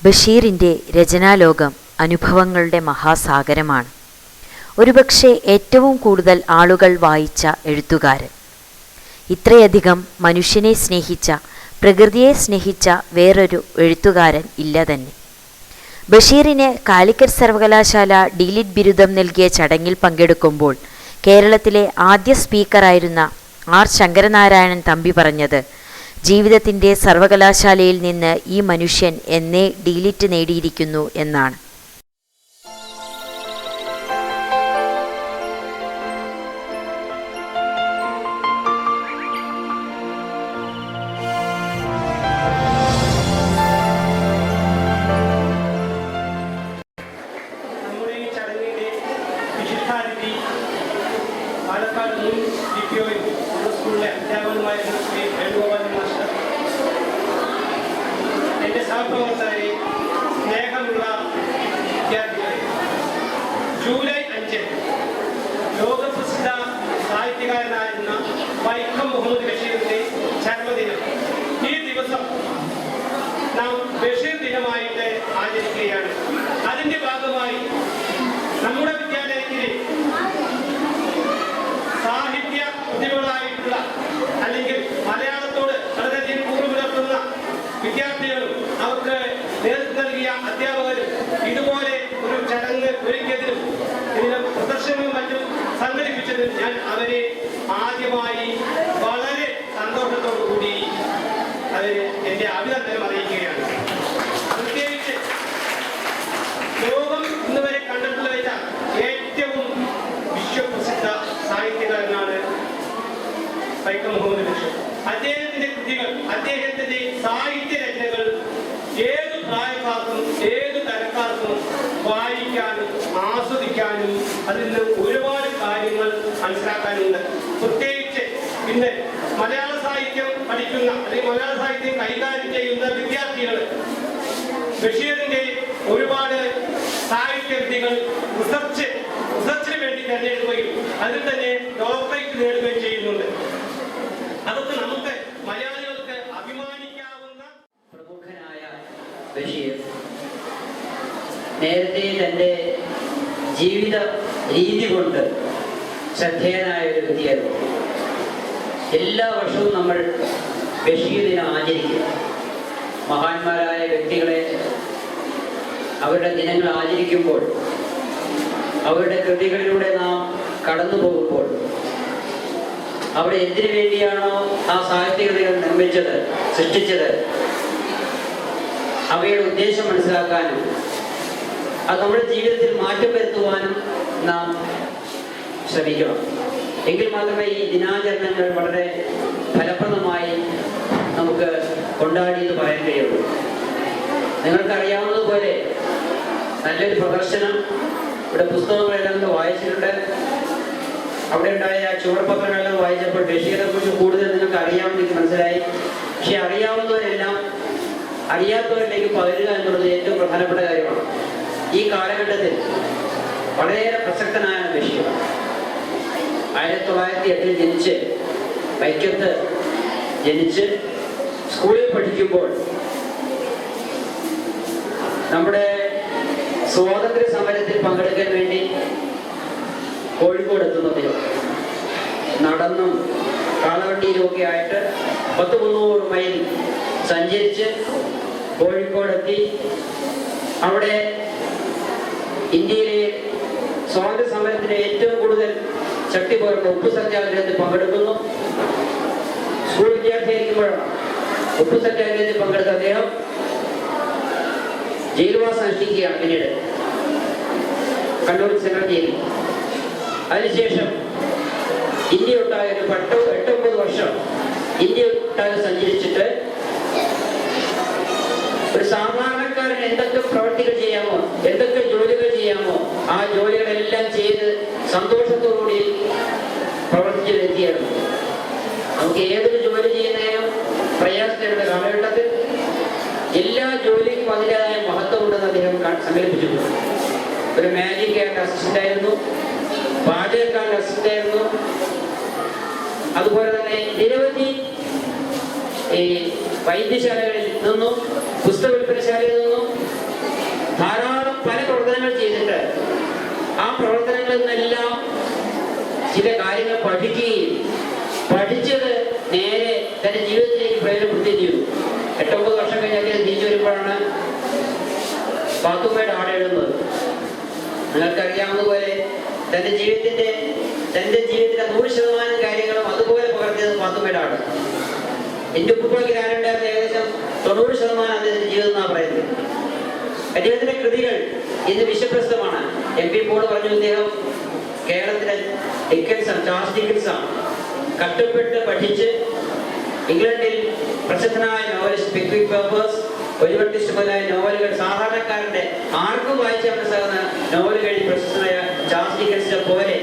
ബഷീറിൻ്റെ രചനാലോകം അനുഭവങ്ങളുടെ മഹാസാഗരമാണ്. ഒരുപക്ഷെ ഏറ്റവും കൂടുതൽ ആളുകൾ വായിച്ച എഴുത്തുകാരൻ. ഇത്രയധികം മനുഷ്യനെ സ്നേഹിച്ച, പ്രകൃതിയെ സ്നേഹിച്ച വേറൊരു എഴുത്തുകാരൻ ഇല്ല തന്നെ. ബഷീറിന് കാലിക്കറ്റ് സർവകലാശാല ഡീലിറ്റ് ബിരുദം നൽകിയ ചടങ്ങിൽ പങ്കെടുക്കുമ്പോൾ കേരളത്തിലെ ആദ്യ സ്പീക്കറായിരുന്ന ആർ ശങ്കരനാരായണൻ തമ്പി പറഞ്ഞത്, ജീവിതത്തിൻ്റെ സർവകലാശാലയിൽ നിന്ന് ഈ മനുഷ്യൻ എന്നേ ഡീലിറ്റ് നേടിയിരിക്കുന്നു എന്നാണ്. പാലക്കാട് മുൻ DPO സ്കൂളിലെ അധ്യാപകനുമായിരുന്ന ശ്രീ വേണുഗോപാലൻ മാസ്റ്റർ, എൻ്റെ സഹപ്രവർത്തകരെ, സ്നേഹമുള്ള വിദ്യാർത്ഥികളെ, ജൂലൈ 5 ലോകപ്രസിദ്ധ സാഹിത്യകാരനായിരുന്ന വൈക്കം മുഹമ്മദ് ബഷീറിൻ്റെ ജന്മദിനം. ഈ ദിവസം നാം ബഷീർ ദിനമായിട്ട് ആചരിക്കുകയാണ്. അതിൻ്റെ ഭാഗമായി നമ്മുടെ വിദ്യാലയത്തിൽ സാഹിത്യ പ്രതിഭകളായിട്ടുള്ള, അല്ലെങ്കിൽ മലയാളത്തോട് വളരെയധികം കൂറ് പുലർത്തുന്ന വിദ്യാർത്ഥികളും അവർക്ക് നേതൃത്വം നൽകിയ അധ്യാപകരും ഇതുപോലെ ഒരു ചടങ്ങ് ഒരുക്കിയതിലും ഇതിന് പ്രദർശനവും മറ്റും സംഘടിപ്പിച്ചതിനും ഞാൻ അവരെ ആദ്യമായി വളരെ സന്തോഷത്തോടു കൂടി അതിന് എൻ്റെ അഭിനന്ദനം അറിയിക്കുകയാണ്. പ്രത്യേകിച്ച് ലോകം ഇന്നുവരെ കണ്ടിട്ടുള്ളതിൽ ഏറ്റവും വിശ്വപ്രസിദ്ധ സാഹിത്യകാരനാണ് വൈക്കം മുഹമ്മദ് ബഷീർ. അദ്ദേഹത്തിന്റെ കൃതികൾ, അദ്ദേഹത്തിന്റെ സാഹിത്യ രചനകൾ ഏത് പ്രായക്കാർക്കും ഏത് തരക്കാർക്കും വായിക്കാനും ആസ്വദിക്കാനും അതിൽ നിന്ന് ഒരുപാട് കാര്യങ്ങൾ മനസ്സിലാക്കാനുണ്ട്. പ്രത്യേകിച്ച് ഇന്ന് മലയാള സാഹിത്യം പഠിക്കുന്ന, അല്ലെങ്കിൽ മലയാള സാഹിത്യം കൈകാര്യം ചെയ്യുന്ന വിദ്യാർത്ഥികൾ ബഷീറിന്റെ ഒരുപാട് സാഹിത്യകൃതികൾ റിസർച്ചിന് വേണ്ടി തിരഞ്ഞെടുക്കുകയും അതിൽ തന്നെ ഡോക്ടറേറ്റ് നേടുകയും ചെയ്യുന്നുണ്ട്. അതൊക്കെ നമുക്ക് മലയാളികൾക്ക് അഭിമാനിക്കാവുന്ന. പ്രമുഖനായ ബഷീർ നേരത്തെ തൻ്റെ ജീവിത രീതി കൊണ്ട് ശ്രദ്ധേയനായ ഒരു വ്യക്തിയായിരുന്നു. എല്ലാ വർഷവും നമ്മൾ ബഷീർ ദിനം ആചരിക്കും. മഹാന്മാരായ വ്യക്തികളെ, അവരുടെ ദിനങ്ങൾ ആചരിക്കുമ്പോൾ, അവരുടെ കൃതികളിലൂടെ നാം കടന്നു പോകുമ്പോൾ, അവിടെ എന്തിനു വേണ്ടിയാണോ ആ സാഹിത്യകൃതികൾ നിർമ്മിച്ചത്, സൃഷ്ടിച്ചത്, അവയുടെ ഉദ്ദേശം മനസ്സിലാക്കാനും അത് നമ്മുടെ ജീവിതത്തിൽ മാറ്റം വരുത്തുവാനും നാം ശ്രമിക്കണം. എങ്കിൽ മാത്രമേ ഈ ദിനാചരണങ്ങൾ വളരെ ഫലപ്രദമായി നമുക്ക് കൊണ്ടാടിയെന്ന് പറയാൻ കഴിയുള്ളൂ. നിങ്ങൾക്കറിയാവുന്നതുപോലെ നല്ലൊരു പ്രദർശനം ഇവിടെ പുസ്തകങ്ങളെല്ലാം വായിച്ചിട്ടുണ്ട്. അവിടെ ഉണ്ടായ ചുവടുപത്രങ്ങളെല്ലാം വായിച്ചപ്പോൾ ബഷീറിനെ കുറിച്ച് കൂടുതൽ നിങ്ങൾക്ക് അറിയാമെന്ന് എനിക്ക് മനസ്സിലായി. പക്ഷെ അറിയാവുന്നവരെല്ലാം അറിയാത്തവരിലേക്ക് പകരുക എന്നുള്ളത് ഏറ്റവും പ്രധാനപ്പെട്ട കാര്യമാണ്. ഈ കാലഘട്ടത്തിൽ വളരെയേറെ പ്രസക്തനായ ബഷീർ 1908 ജനിച്ച് വൈക്കത്ത് ജനിച്ച് സ്കൂളിൽ പഠിക്കുമ്പോൾ നമ്മുടെ സ്വാതന്ത്ര്യ സമരത്തിൽ പങ്കെടുക്കാൻ വേണ്ടി കോഴിക്കോട് എത്തുന്നത് നടന്നും കാളവണ്ടിയിലുമൊക്കെ ആയിട്ട് 100-300 മൈൽ സഞ്ചരിച്ച് കോഴിക്കോടെത്തി അവിടെ ഇന്ത്യയിലെ സ്വാതന്ത്ര്യ സമരത്തിന് ഏറ്റവും കൂടുതൽ ശക്തി പകർന്ന ഉപ്പു സത്യാഗ്രഹത്തിൽ പങ്കെടുക്കുന്നു. സ്കൂൾ വിദ്യാർത്ഥിയായിരിക്കുമ്പോഴാണ് ഉപ്പു സത്യാഗ്രഹത്തിൽ പങ്കെടുത്ത അദ്ദേഹം ജയിൽവാസം അനുഷ്ഠിക്കുകയാണ്. പിന്നീട് കണ്ണൂർ സെൻട്രൽ ജയിലിൽ. അതിനുശേഷം ഇന്ത്യ ഒട്ടാകെ ഒരു 8-9 വർഷം ഇന്ത്യ ഒട്ടാകെ സഞ്ചരിച്ചിട്ട് ഒരു സാധാരണക്കാരൻ എന്തൊക്കെ പ്രവർത്തികൾ ചെയ്യാമോ, എന്തൊക്കെ ജോലികൾ ചെയ്യാമോ, ആ ജോലികളെല്ലാം ചെയ്ത് സന്തോഷത്തോടുകൂടി പ്രവർത്തിച്ചു എത്തിയാണ്. നമുക്ക് ഏതൊരു ജോലി ചെയ്യുന്നതിനും പ്രയാസത്തിലുള്ള കാലഘട്ടത്തിൽ എല്ലാ ജോലിക്കും അതിൻ്റെതായ മഹത്വമുണ്ടെന്ന് അദ്ദേഹം സങ്കല്പിച്ചിട്ടുണ്ട്. ഒരു മാജിക്കാരൻ്റെ അസിസ്റ്റന്റ് ആയിരുന്നു, പാചകക്കാരൻ്റെ അസിസ്റ്റന്റ് ആയിരുന്നു. അതുപോലെ തന്നെ നിരവധി ഈ വൈദ്യശാലകളിൽ നിന്നും പുസ്തക വിൽപ്പനശാലയിൽ നിന്നും ധാരാളം പല പ്രവർത്തനങ്ങൾ ചെയ്തിട്ട് ആ പ്രവർത്തനങ്ങളിൽ നിന്നെല്ലാം ചില കാര്യങ്ങൾ പഠിച്ചത് നേരെ തന്റെ ജീവിതത്തിലേക്ക് പ്രയോജനപ്പെടുത്തുകയും ചെയ്തു. 8-9 വർഷം കഴിഞ്ഞാൽ തിരിച്ചു വരുമ്പോഴാണ് പാത്തുമ്മയുടെ ആട് എഴുതുന്നത്. നിങ്ങൾക്കറിയാവുന്നതുപോലെ തന്റെ ജീവിതത്തിന്റെ 100% കാര്യങ്ങളും അതുപോലെ പകർത്തിയത് പാത്തുമ്മയുടെ ആട്. എന്റെ ഉപ്പുപ്പുഴയ്ക്ക് ആരുണ്ടായിരുന്ന ഏകദേശം 90% അദ്ദേഹത്തിന്റെ ജീവിതം എന്നാണ് പറയുന്നത്. അദ്ദേഹത്തിന്റെ കൃതികൾ ഇന്ന് വിശ്വപ്രസിദ്ധമാണ്. MP പോൾ പറഞ്ഞു, ഇദ്ദേഹം കേരളത്തിലെ ചാൾസ് ഡിക്കൻസാണ്. കഷ്ടപ്പെട്ട് പഠിച്ച് ഇംഗ്ലണ്ടിൽ പ്രസിദ്ധനായ നോവലിസ്റ്റ് പിക്വിക് പേപ്പേഴ്സ്, ഒലിവർ മുതലായ നോവലുകൾ സാധാരണക്കാരന്റെ ആർക്കും വായിച്ചാൽ മനസ്സിലാകുന്ന നോവലുകൾ എഴുതി പ്രസിദ്ധനായ ചാൾസ് ഡിക്കൻസിനെ പോലെ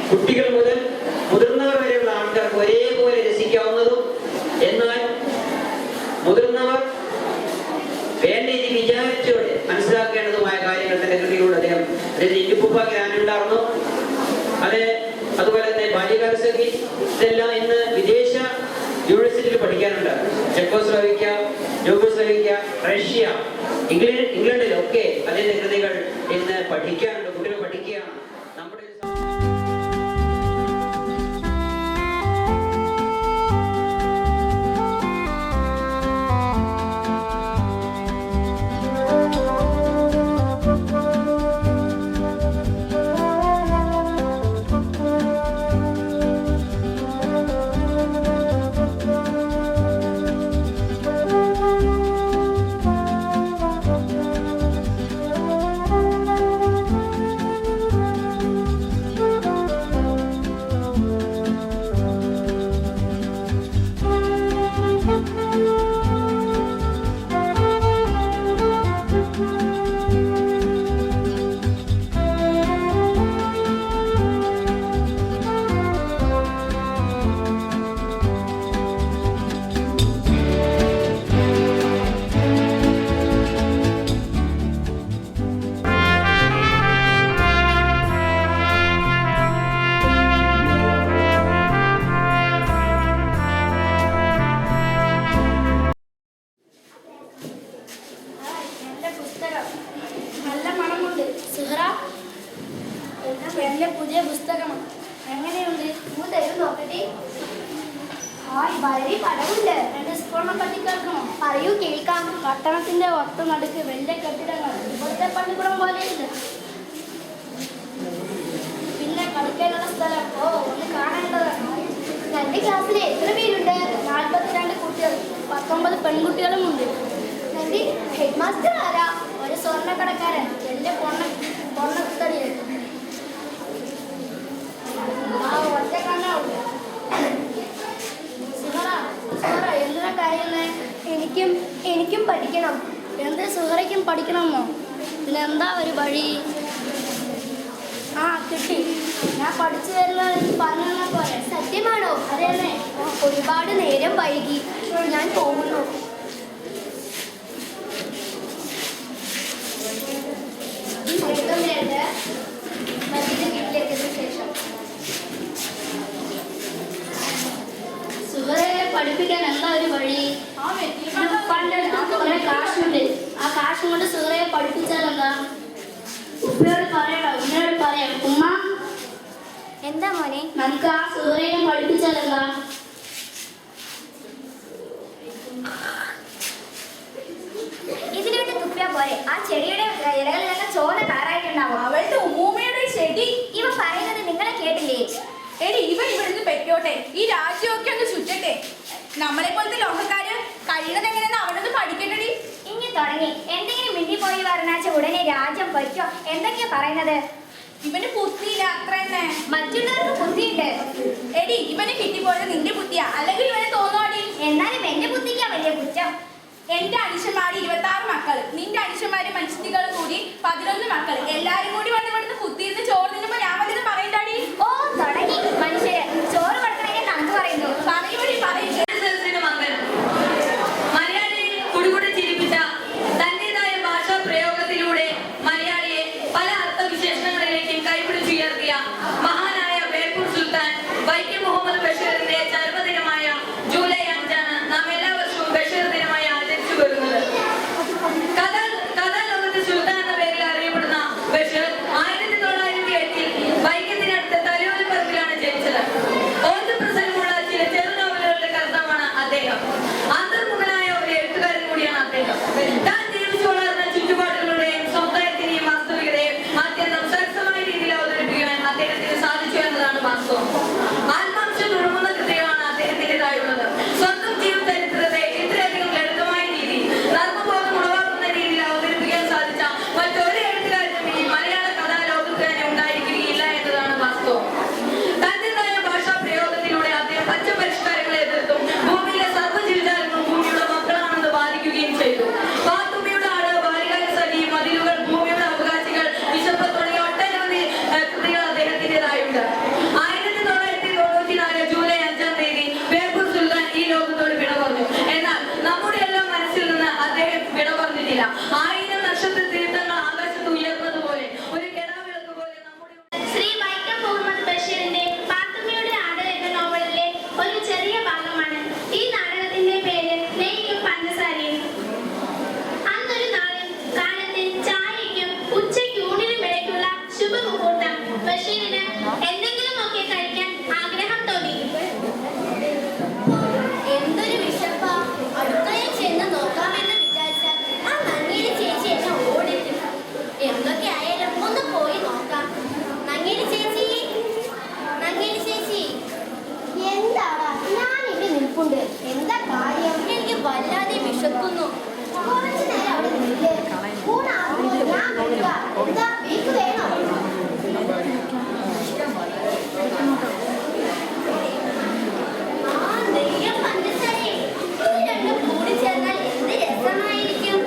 കുട്ടികൾ മുതൽ മുതിർന്നവർ വരെയുള്ള ആൾക്കാർക്ക് ഒരേപോലെ രസിക്കാവുന്നതും എന്നാൽ മുതിർന്നവർ വേണ്ട രീതി വിചാരിച്ചോടെ മനസ്സിലാക്കേണ്ടതുമായ കാര്യങ്ങൾ തന്റെ കൃതിയിലൂടെ അദ്ദേഹം ഇന്ത്യപ്പൂപ്പ ഗ്രാനുണ്ടായിരുന്നു. അതുപോലെ തന്നെ ബാല്യകാലസഖി, ഇതെല്ലാം ഇന്ന് വിദേശ യൂണിവേഴ്സിറ്റിയിൽ പഠിക്കാനുണ്ട്. ചെക്കോസ്ലോവാക്യ, യൂഗോസ്ലോവാക്യ, റഷ്യ, ഇംഗ്ലണ്ടിലൊക്കെ അതിന്റെ കൃതികൾ ഇന്ന് പഠിക്കാനുണ്ട്. കുട്ടികൾ പഠിക്കുകയാണ്. നമ്മുടെ എന്റെ പുതിയ പുസ്തകം എങ്ങനെയുണ്ട്? നോക്കട്ടെ. വളരെ പടമുണ്ട്. എന്റെ സ്കൂളിനെ പറ്റി കേൾക്കണോ? പറയൂ, കേൾക്കാം. പട്ടണത്തിന്റെ ഒത്ത നടുക്ക് വലിയ കെട്ടിടങ്ങൾ, ഇവിടുത്തെ പള്ളിക്കുളം പോലെയുണ്ട്. പിന്നെ കളിക്കാനുള്ള സ്ഥലം, ഒന്ന് കാണേണ്ടതാണ്. എന്റെ ക്ലാസ്സിൽ എത്ര പേരുണ്ട്? 42 കുട്ടികൾ, 19 പെൺകുട്ടികളും ഉണ്ട്. എന്റെ ഹെഡ് മാസ്റ്റർ ആരാ? ഒരു സ്വർണ്ണക്കടക്കാരൻ. എന്റെ പൊണ്ണത്തടിയൻ. എനിക്കും പഠിക്കണം. എന്താ സുഹറയ്ക്കും പഠിക്കണമെന്നോ? പിന്നെ എന്താ ഒരു വഴി? കിട്ടി. ഞാൻ പഠിച്ചു വരുന്നത് പറഞ്ഞ പോലെ. സത്യമാണോ? അതെ. ഒരുപാട് നേരം വൈകി. ഞാൻ പോകുന്നു. വീട്ടിലേക്കതിനു ശേഷം സുഹറയെ പഠിപ്പിക്കാൻ എന്താ ഒരു വഴി? പണ്ടെടുത്ത് കാശുണ്ട്. ആ കാശും കൊണ്ട് സുഹറയെ പഠിപ്പിച്ചാൽ എന്താ? ഉപ്പയോട് പറയണോ? ഉമ്മയോട് പറയാം. ഉമ്മ, എന്താ മോനെ? നമുക്ക് ആ സുഹറയെ പഠിപ്പിച്ചാൽ എന്താ? ഇതിലോട്ട് തുപ്പിയാ പോലെ. ആ ചെടിയുടെ ഇലകളിലൊക്കെ ചോന കാറായിട്ടുണ്ടാവും. അവളുടെ ഉമ്മൂമ്മയുടെ ചെടി. ഇവ പറയുന്നത് നിങ്ങളെ കേട്ടില്ലേ? എടി, ഇവൻ ഇവിടുന്ന് പെറ്റോട്ടെ. ഈ രാജ്യമൊക്കെ ഒന്ന് ചുറ്റട്ടെ. നമ്മളെ പോലത്തെ ലോകക്കാര് കഴിയുന്നത് എങ്ങനെയെന്ന് അവനൊന്ന് പഠിക്കട്ടെടി. ഇനി തുടങ്ങി. എന്തെങ്കിലും മിണ്ടിപ്പോയി പറഞ്ഞാച്ച ഉടനെ രാജ്യം പൊയ്ക്കോ. എന്തൊക്കെയാ പറയുന്നത്? ഇവന് ബുദ്ധിയില്ല, അത്ര തന്നെ. മറ്റുള്ളവർക്ക് ബുദ്ധിയുണ്ട്. എടി, ഇവന് കിട്ടിപ്പോയത് നിന്റെ ബുദ്ധിയാ, അല്ലെങ്കിൽ ഇവനെ തോന്നുവാടി. എന്നാലും എന്റെ ബുദ്ധിക്കാ വലിയ കുറ്റം. എന്റെ അനിശന്മാര് 26 മക്കൾ, നിന്റെ അനിശന്മാര് മനുഷ്യകൾ കൂടി 11 മക്കൾ. എല്ലാരും കൂടി വന്ന് ഇവിടുന്ന് കുത്തിയിരുന്ന് ചോറ് തിന്നുമ്പോ ഞാൻ വലുത് പറയണ്ടാടി. ഓ, തുടങ്ങി. മനുഷ്യര് ചോറ് കൊടുക്കണേ കണക്ക് പറയുന്നു. പറയുവടി, പറയും. മലയാളിയെ കുടുകുടി ചിരിപ്പിച്ച തന്റേതായ ഭാഷാ പ്രയോഗത്തിലൂടെ മലയാളിയെ പല അർത്ഥവിശേഷങ്ങളിലേക്കും കൈപിടിച്ചുയർത്തിയ മഹാനായ ബേപ്പൂർ സുൽത്താൻ വൈക്കം മുഹമ്മദ് ബഷീറിന്റെ ജന്മദിനമായ ജൂലൈ 5 നാം എല്ലാ വർഷവും ബഷീർ ദിനമായി ആചരിച്ചു വരുന്നത്. കഥ ബഷീറിന് എന്തെങ്കിലുമൊക്കെ കഴിക്കാൻ ആഗ്രഹം തോന്നി. എന്തൊരു വിശപ്പാ! അടുക്കളയിൽ ചെന്ന് നോക്കാമെന്ന് വിചാരിച്ചാൽ ആ നങ്ങേലി ചേച്ചി എന്നെ ഓടിക്കും. എന്തൊക്കെ ആയാലും ഒന്ന് പോയി നോക്കാം. നങ്ങേലി ചേച്ചി, നങ്ങേലി ചേച്ചി. എന്താടാ? ഞാൻ ഇവിടെ നിൽപ്പുണ്ട്. എന്താ കാര്യം? എനിക്ക് വല്ലാതെ വിശക്കുന്നു. കുറച്ചു നേരം അവിടെ നിൽക്ക്. ഊണാകുമ്പോൾ ഞാൻ കൊടുക്കാം. എന്താ വീക്ക് വേണോ? ആ നെയ്യും പഞ്ചസാരയും ഇത് രണ്ടും കൂടി ചേർന്നാൽ എന്ത് രസമായിരിക്കും.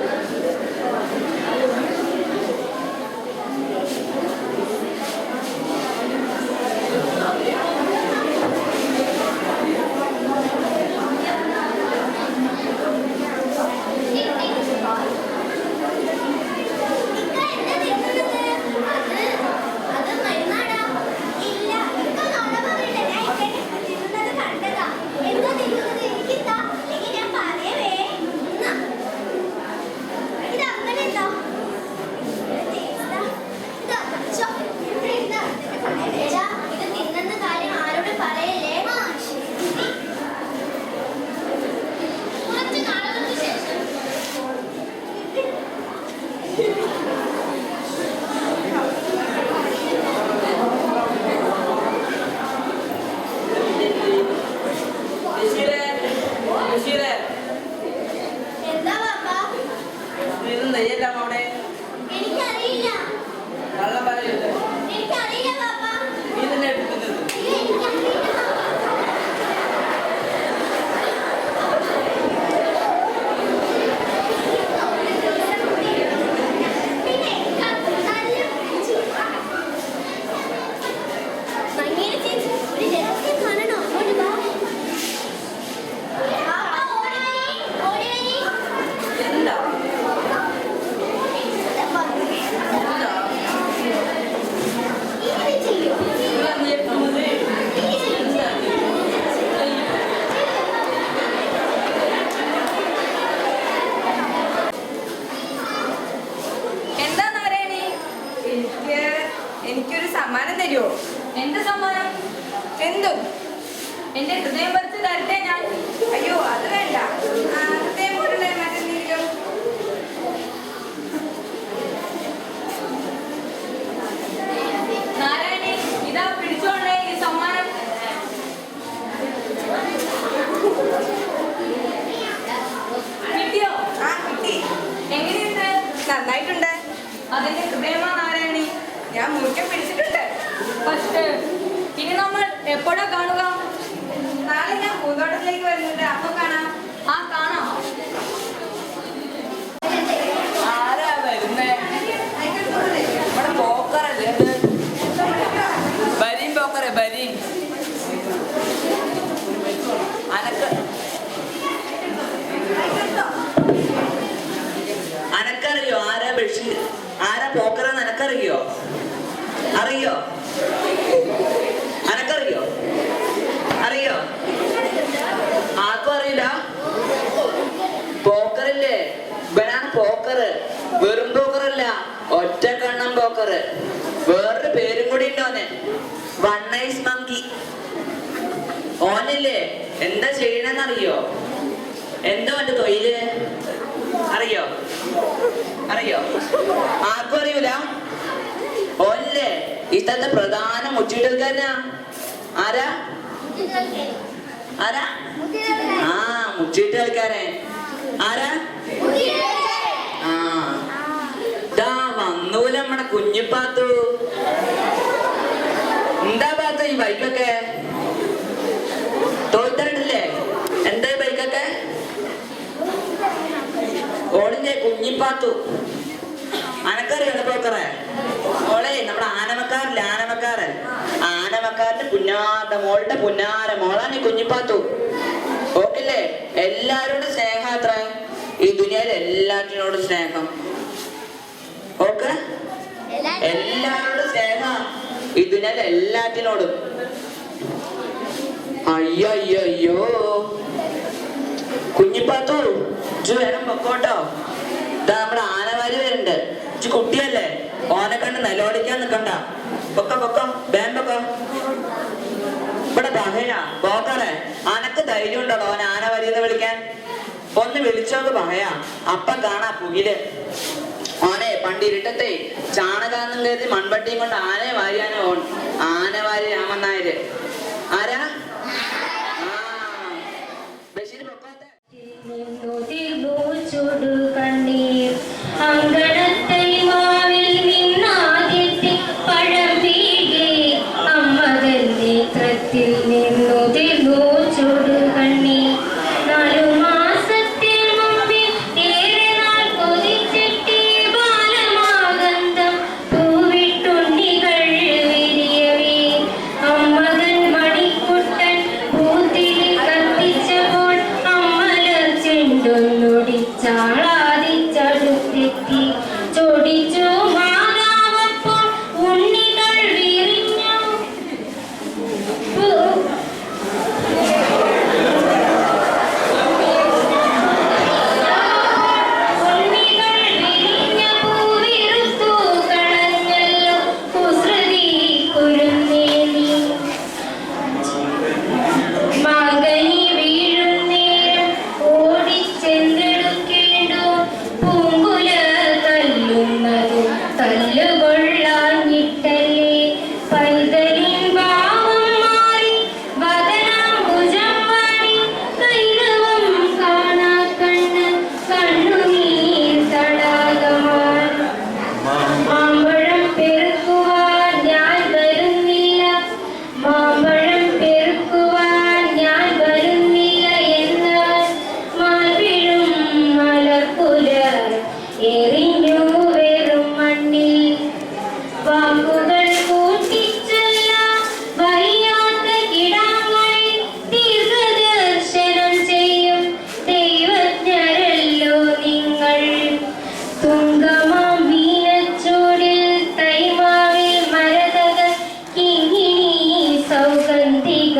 അത് മരുന്നാടാ. ഇല്ല, ഇപ്പൊ നുണ പറയണ്ട. ഞാൻ ഇക്കനെ തിന്നുന്നത് കണ്ടതാ. എന്താ തിന്നുന്നത്? എനിക്കിതാ. അല്ലെങ്കിൽ ഞാൻ പറയവേ. എന്നാ ഇത് അങ്ങനെ എന്താ? ഇതാ കഴിച്ചോ. ഇതാ ഏടാ, ഇത് തിന്നുന്ന കാര്യം ആരോടും പറയല്ലേ. ശരി. കുറച്ച് നാളുകൾക്ക് ശേഷം എന്താ പാപ്പാ? എനിക്കറിയില്ല. എനിക്കറിയില്ല പാപ്പാ. ഇല്ല, എനിക്കറിയില്ല. പിന്നെ നങ്ങേലി ചേച്ചി ഒരു രഹസ്യം കാണണോ? അങ്ങോട്ട് വാ. പാപ്പാ, ഓടി വരി, ഓടി വരി. ഇങ്ങനെ ചെയ്യൂ. എന്താ നാരായണി? എനിക്കൊരു സമ്മാനം തരുമോ? എന്ത് സമ്മാനം? എന്തും. എന്റെ ഹൃദയം പറിച്ച് തരട്ടെ ഞാൻ. അയ്യോ, അത് വേണ്ട. ഹൃദയം പോലുള്ള മറ്റെന്തെങ്കിലും. നാരായണി, ഇതാ പിടിച്ചോണ്ടേ ഈ സമ്മാനം. കിട്ടിയോ? കിട്ടി. എങ്ങനെയുണ്ട്? നന്നായിട്ടുണ്ട്. അതിന്റെ ഹൃദയമാ നാരായണി. ഞാൻ മുറുക്കെ പിടിച്ചിട്ടുണ്ട്. പക്ഷേ ഇനി നമ്മൾ എപ്പോഴാ കാണുക? നാളെ ഞാൻ പൂന്തോട്ടത്തിലേക്ക് വരുന്നുണ്ട്. അപ്പൊ കാണാം. ആ, കാണാം. ആരാ വരുന്നേ? നമ്മുടെ പോക്കറല്ലേ ഇത്? ബരീൻ പോക്കറെ, ബരീൻ. അനക്കറിയോ ആരാ ബഷീർ? ആരാ പോക്കറെന്ന് അനക്കറിയോ? അറിയോ? അനക്കറിയോ? അറിയോ? ആർക്കും അറിയില്ല. പോക്കറില്ലേ? ഇവനാണ് പോക്കറ്. വെറും പോക്കറല്ല, ഒറ്റ കണ്ണം പോക്കറ്. വേറൊരു പേരും കൂടി ഉണ്ട് ഓന്, വൺ ഐസ് മങ്കി. ഓനില്ലേ എന്താ ചെയ്യണെന്നറിയോ? എന്തോ എന്റെ തൊഴില് അറിയോ? അറിയോ? ആർക്കും അറിയൂല. ഓനില്ലേ ഇത്തരത്തെ പ്രധാന മുച്ചീട്ടുകാരനാ. ആരാ? ആരാ? ആ, മുച്ചീട്ട് കളിക്കാരൻ. ആരാ? ആ, ദാ വന്നൂല നമ്മടെ കുഞ്ഞിപ്പാത്തു. എന്താ പാത്തു ഈ ബൈക്കൊക്കെ? തോറ്റണ്ടില്ലേ? എന്താ ഈ ബൈക്കൊക്കെ? ഓളിന്റെ കുഞ്ഞിപ്പാത്തു. അനക്കറിയാണ് പോക്കറെ? ഓളെ നമ്മുടെ ആനമക്കാരല്ലേ, ആനമക്കാരൻ. ആനമക്കാരന്റെ മോളുടെ പുന്നാര മോളാണ് ഈ കുഞ്ഞിപ്പാത്തു. ഓക്കില്ലേ എല്ലാരോടും സ്നേഹം. അത്ര ഈ ദുനിയാവിൽ എല്ലാറ്റിനോടും സ്നേഹം. ഓക്കെ, എല്ലാരോടും സ്നേഹം ഈ ദുനിയാവിൽ എല്ലാറ്റിനോടും. അയ്യോ അയ്യോ അയ്യോ, കുഞ്ഞിപ്പാത്തു ഇജ്ജ് വേണം പൊക്കോട്ടോ. ഇതാ നമ്മുടെ ആനവാരി വരുന്നുണ്ട്. ഇജ്ജ് കുട്ടിയല്ലേ, ഓനെ കണ്ട് നിലവിളിക്കാൻ നിക്കണ്ട. പൊക്ക പൊക്കം. ബഹയാ ബോക്കറെ അനക്ക് ധൈര്യം ഉണ്ടോ ഓൻ ആന വരിയെന്ന് വിളിക്കാൻ? ഒന്ന് വിളിച്ചോക്ക് ബഹയാ, അപ്പം കാണാ പുകില്. ഓനെ പണ്ടിരുട്ടത്തെ ചാണകാന്നും കരുതി മൺവട്ടിയും കൊണ്ട് ആനയെ വാരിയാനോ ഓൺ. ആന വാരി രാമനായര് ആരാ? ബഷീർ പൊക്കോട്ടെ. കണ്ണീർ അങ്കണത്തെ മാവിൽ നിന്നാദ്യത്തെ പഴം വീഴേ അമ്മതൻ നേത്രത്തിൽ നിന്നുതിർന്നു ചുടു കണ്ണീർ. 4 മാസത്തിൽ മുമ്പിൽ ഏറെ നാൾ കൊതിച്ചിട്ടേ ബാലമാകന്തം പൂവിട്ടുണ്ണികൾ വിരിയവേ അമ്മതൻ മണിക്കുട്ടൻ പൂത്തിരി കത്തിച്ചപ്പോൾ അമ്മലർ ചെണ്ടൊന്നൊടിച്ചാളാതിച്ചടുത്തെത്തി ചൊടിച്ചു മാതാവപ്പോൾ ഉണ്ണികൾ വിരിഞ്ഞു. ഉണ്ണികൾ വിരിഞ്ഞ പൂവിറുത്തു കളഞ്ഞല്ലോ കുസൃതി കുരുന്നേനി. മകനി വീഴുന്നേരം ഓടിച്ചെന്നെടുക്കേണ്ടു പൂങ്കുല തല്ലുന്നതും തല്ലുകൊള്ളാഞ്ഞിട്ടല്ലേ. പൈതലിൻ ഭാവം മാറി വദനാംബുജം വാടി കൈരവം കാണാ കണ്ണ് കണ്ണുനീർ തടാകമാൻ. മാമ്പഴം പെറുക്കുവാൻ ഞാൻ വരുന്നില്ല, മാമ്പഴം പെറുക്കുവാൻ ഞാൻ വരുന്നില്ല എന്നാൽ മാൽവിഴും മലർക്കുല എറിഞ്ഞു വെറും മണ്ണിൽ. വാക്കുകൾ കൂട്ടിച്ചല്ല വയ്യാത്ത കിടാങ്ങളെ ദീർഘദർശനം ചെയ്യും ദൈവജ്ഞരല്ലോ നിങ്ങൾ. തുങ്കമാം മീനച്ചൂടിൽ തൈമാവിൽ മരതക കിങ്ങിണി സൗഗന്ധിക